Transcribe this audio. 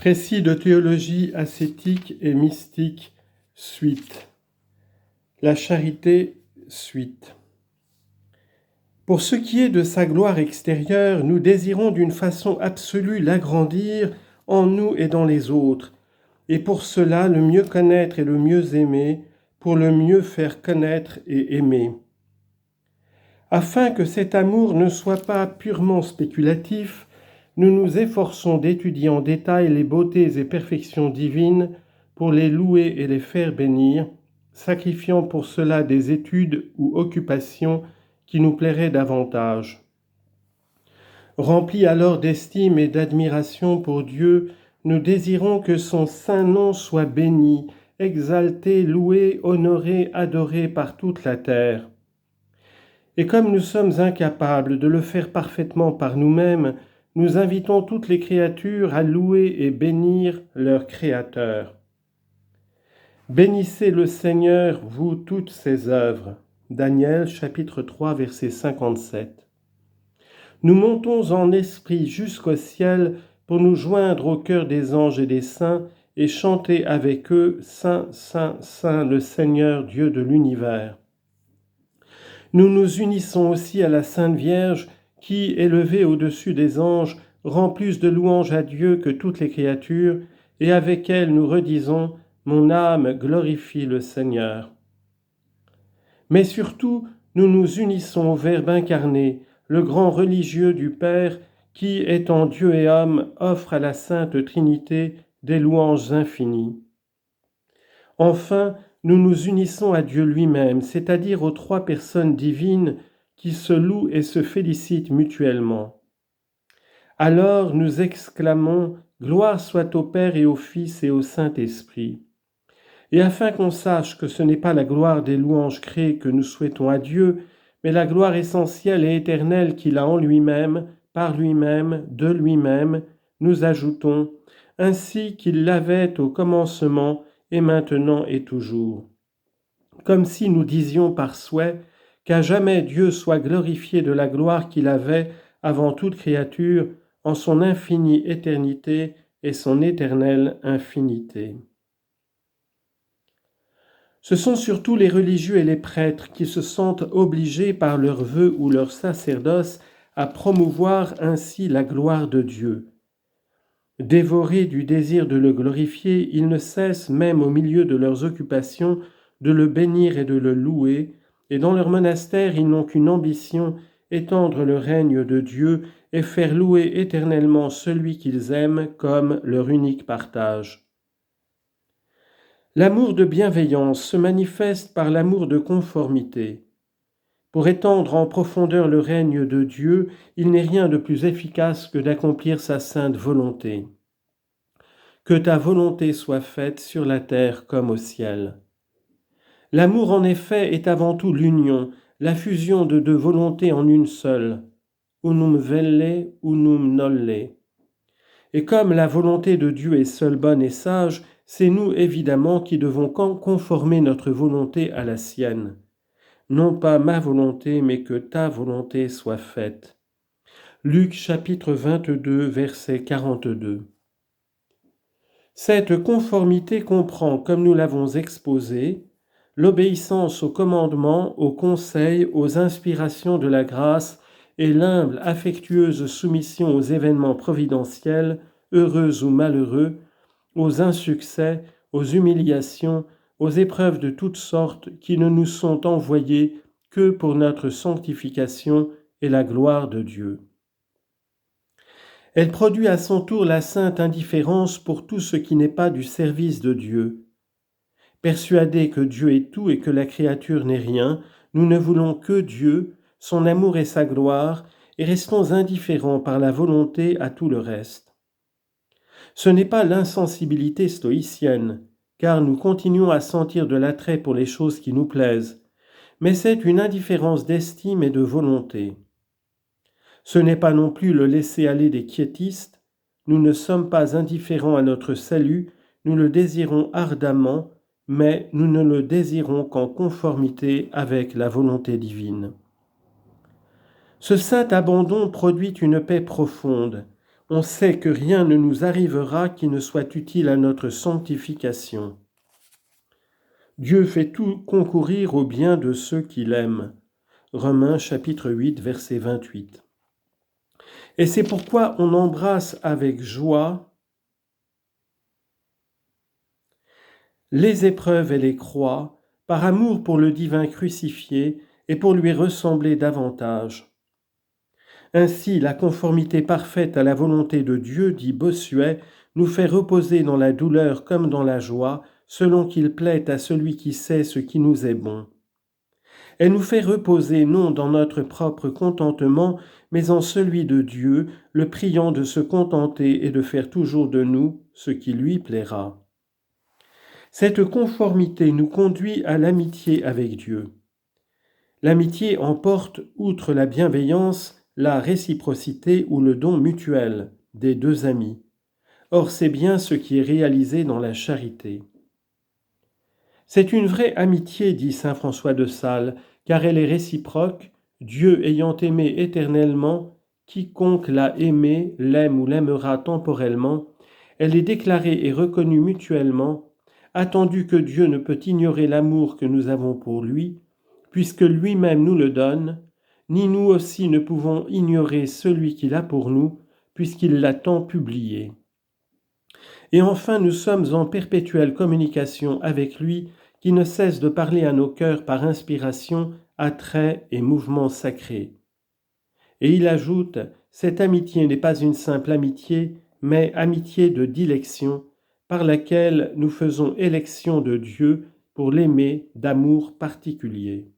Précis de théologie ascétique et mystique, suite. La charité, suite. Pour ce qui est de sa gloire extérieure, nous désirons d'une façon absolue l'agrandir en nous et dans les autres, et pour cela le mieux connaître et le mieux aimer, pour le mieux faire connaître et aimer. Afin que cet amour ne soit pas purement spéculatif, nous nous efforçons d'étudier en détail les beautés et perfections divines pour les louer et les faire bénir, sacrifiant pour cela des études ou occupations qui nous plairaient davantage. Remplis alors d'estime et d'admiration pour Dieu, nous désirons que son saint nom soit béni, exalté, loué, honoré, adoré par toute la terre. Et comme nous sommes incapables de le faire parfaitement par nous-mêmes, nous invitons toutes les créatures à louer et bénir leur Créateur. Bénissez le Seigneur, vous toutes ses œuvres. Daniel chapitre 3 verset 57. Nous montons en esprit jusqu'au ciel pour nous joindre au cœur des anges et des saints et chanter avec eux « Saint, Saint, Saint, le Seigneur Dieu de l'univers ». Nous nous unissons aussi à la Sainte Vierge qui, élevée au-dessus des anges, rend plus de louanges à Dieu que toutes les créatures, et avec elle nous redisons « Mon âme glorifie le Seigneur ». Mais surtout, nous nous unissons au Verbe incarné, le grand religieux du Père, qui, étant Dieu et homme, offre à la Sainte Trinité des louanges infinies. Enfin, nous nous unissons à Dieu lui-même, c'est-à-dire aux trois personnes divines qui se louent et se félicitent mutuellement. Alors nous exclamons « Gloire soit au Père et au Fils et au Saint-Esprit ». Et afin qu'on sache que ce n'est pas la gloire des louanges créées que nous souhaitons à Dieu, mais la gloire essentielle et éternelle qu'il a en lui-même, par lui-même, de lui-même, nous ajoutons « ainsi qu'il l'avait au commencement, et maintenant et toujours ». Comme si nous disions par souhait qu'à jamais Dieu soit glorifié de la gloire qu'il avait avant toute créature en son infinie éternité et son éternelle infinité. Ce sont surtout les religieux et les prêtres qui se sentent obligés par leurs vœux ou leur sacerdoce à promouvoir ainsi la gloire de Dieu. Dévorés du désir de le glorifier, ils ne cessent, même au milieu de leurs occupations, de le bénir et de le louer, et dans leur monastère, ils n'ont qu'une ambition, étendre le règne de Dieu et faire louer éternellement celui qu'ils aiment comme leur unique partage. L'amour de bienveillance se manifeste par l'amour de conformité. Pour étendre en profondeur le règne de Dieu, il n'est rien de plus efficace que d'accomplir sa sainte volonté. Que ta volonté soit faite sur la terre comme au ciel. L'amour en effet est avant tout l'union, la fusion de deux volontés en une seule. Unum velle, unum nolle. Et comme la volonté de Dieu est seule bonne et sage, c'est nous évidemment qui devons conformer notre volonté à la sienne. Non pas ma volonté, mais que ta volonté soit faite. Luc chapitre 22, verset 42. Cette conformité comprend, comme nous l'avons exposé, l'obéissance aux commandements, aux conseils, aux inspirations de la grâce et l'humble, affectueuse soumission aux événements providentiels, heureux ou malheureux, aux insuccès, aux humiliations, aux épreuves de toutes sortes qui ne nous sont envoyées que pour notre sanctification et la gloire de Dieu. Elle produit à son tour la sainte indifférence pour tout ce qui n'est pas du service de Dieu. Persuadés que Dieu est tout et que la créature n'est rien, nous ne voulons que Dieu, son amour et sa gloire, et restons indifférents par la volonté à tout le reste. Ce n'est pas l'insensibilité stoïcienne, car nous continuons à sentir de l'attrait pour les choses qui nous plaisent, mais c'est une indifférence d'estime et de volonté. Ce n'est pas non plus le laisser-aller des quiétistes, nous ne sommes pas indifférents à notre salut, nous le désirons ardemment, mais nous ne le désirons qu'en conformité avec la volonté divine. Ce saint abandon produit une paix profonde. on sait que rien ne nous arrivera qui ne soit utile à notre sanctification. Dieu fait tout concourir au bien de ceux qui l'aiment. Romains chapitre 8, verset 28. Et c'est pourquoi on embrasse avec joie les épreuves et les croix, par amour pour le divin crucifié et pour lui ressembler davantage. Ainsi, la conformité parfaite à la volonté de Dieu, dit Bossuet, nous fait reposer dans la douleur comme dans la joie, selon qu'il plaît à celui qui sait ce qui nous est bon. Elle nous fait reposer non dans notre propre contentement, mais en celui de Dieu, le priant de se contenter et de faire toujours de nous ce qui lui plaira. Cette conformité nous conduit à l'amitié avec Dieu. L'amitié emporte, outre la bienveillance, la réciprocité ou le don mutuel des deux amis. Or, c'est bien ce qui est réalisé dans la charité. C'est une vraie amitié, dit saint François de Sales, car elle est réciproque, Dieu ayant aimé éternellement, quiconque l'a aimé l'aime ou l'aimera temporellement, elle est déclarée et reconnue mutuellement, attendu que Dieu ne peut ignorer l'amour que nous avons pour lui, puisque lui-même nous le donne, ni nous aussi ne pouvons ignorer celui qu'il a pour nous, puisqu'il l'a tant publié. Et enfin, nous sommes en perpétuelle communication avec lui, qui ne cesse de parler à nos cœurs par inspiration, attraits et mouvements sacrés. Et il ajoute, cette amitié n'est pas une simple amitié, mais amitié de dilection, par laquelle nous faisons élection de Dieu pour l'aimer d'amour particulier.